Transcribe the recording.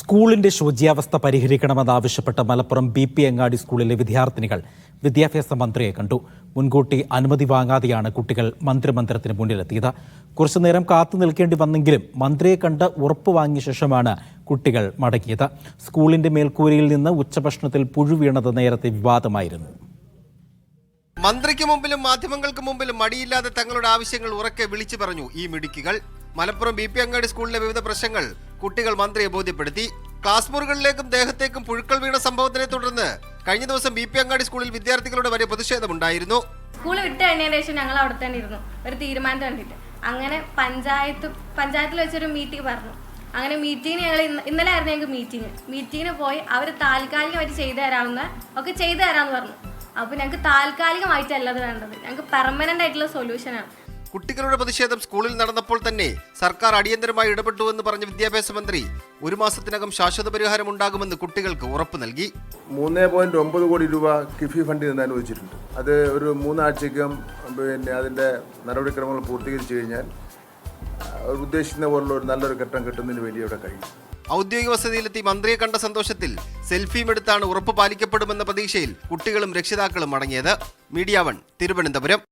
സ്കൂളിന്റെ ശോച്യാവസ്ഥ പരിഹരിക്കണമെന്നാവശ്യപ്പെട്ട് മലപ്പുറം BP അങ്ങാടി സ്കൂളിലെ വിദ്യാർത്ഥിനികൾ വിദ്യാഭ്യാസ മന്ത്രിയെ കണ്ടു. മുൻകൂട്ടി അനുമതി വാങ്ങാതെയാണ് കുട്ടികൾ മന്ത്രിമന്ദിരത്തിന് മുന്നിലെത്തിയത്. കുറച്ചുനേരം കാത്തു നിൽക്കേണ്ടി വന്നെങ്കിലും മന്ത്രിയെ കണ്ട് ഉറപ്പ് വാങ്ങിയ ശേഷമാണ് കുട്ടികൾ മടങ്ങിയത്. സ്കൂളിന്റെ മേൽക്കൂരയിൽ നിന്ന് ഉച്ചഭക്ഷണത്തിൽ പുഴു വീണത് നേരത്തെ വിവാദമായിരുന്നു. മന്ത്രിക്ക് മുമ്പിലും മാധ്യമങ്ങൾക്ക് മുമ്പിലും മടിയില്ലാതെ തങ്ങളുടെ ആവശ്യങ്ങൾ ഉറക്കെ വിളിച്ചു പറഞ്ഞു ഈ മിടുക്കികൾ. മലപ്പുറം BP അങ്ങാടി സ്കൂളിലെ വിവിധ പ്രശ്നങ്ങൾ കുട്ടികൾ മന്ത്രിയെ ബോധ്യപ്പെടുത്തി. ക്ലാസ് മുറികളിലേക്കും ദേഹത്തേക്കും പുഴുക്കൾ വീണ സംഭവത്തിനെ തുടർന്ന് കഴിഞ്ഞ ദിവസം BP അങ്ങാടി സ്കൂളിൽ വിദ്യാർത്ഥികളുടെ വലിയ പ്രതിഷേധമുണ്ടായിരുന്നു. സ്കൂൾ വിട്ട് കഴിഞ്ഞതിന് ശേഷം ഞങ്ങൾ അവിടെ തന്നെ ഇരുന്നു ഒരു തീരുമാനം കണ്ടിട്ട്. അങ്ങനെ പഞ്ചായത്തിൽ വെച്ചൊരു മീറ്റിംഗ് പറഞ്ഞു. അങ്ങനെ മീറ്റിംഗിന് ഞങ്ങൾ ഇന്നലെ ആയിരുന്നു ഞങ്ങൾക്ക് മീറ്റിങ്ങിന് പോയി അവർ താൽക്കാലികമായിട്ട് ചെയ്തു തരാവുന്ന ഒക്കെ ചെയ്തു തരാമെന്ന് പറഞ്ഞു. അപ്പോൾ ഞങ്ങൾക്ക് താൽക്കാലികമായിട്ടല്ല അത് വേണ്ടത്, ഞങ്ങൾക്ക് പെർമനന്റ് ആയിട്ടുള്ള സൊല്യൂഷനാണ്. കുട്ടികളുടെ പ്രതിഷേധം സ്കൂളിൽ നടന്നപ്പോൾ തന്നെ സർക്കാർ അടിയന്തരമായി ഇടപെട്ടുവെന്ന് പറഞ്ഞ വിദ്യാഭ്യാസ മന്ത്രി ഒരു മാസത്തിനകം ശാശ്വത പരിഹാരം ഉണ്ടാകുമെന്ന് കുട്ടികൾക്ക് ഉറപ്പ് നൽകി. 3.9 കോടി രൂപ കിഫി ഫണ്ടിൽ നിന്ന് അനുവദിച്ചിട്ടുണ്ട്. അത് ഒരു 3 ആഴ്ചയ്ക്കകം അതിൻ്റെ നടപടിക്രമങ്ങൾ പൂർത്തീകരിച്ചു കഴിഞ്ഞാൽ ഉദ്ദേശിക്കുന്ന പോലുള്ള ഒരു നല്ലൊരു ഘട്ടം കിട്ടുന്നതിന് വേണ്ടി ഇവിടെ കഴിയും. ഔദ്യോഗിക വസതിയിലെത്തി മന്ത്രിയെ കണ്ട സന്തോഷത്തിൽ സെൽഫിയും എടുത്താണ് ഉറപ്പ് പാലിക്കപ്പെടുമെന്ന പ്രതീക്ഷയിൽ കുട്ടികളും രക്ഷിതാക്കളും മടങ്ങിയത്. മീഡിയ 1 തിരുവനന്തപുരം.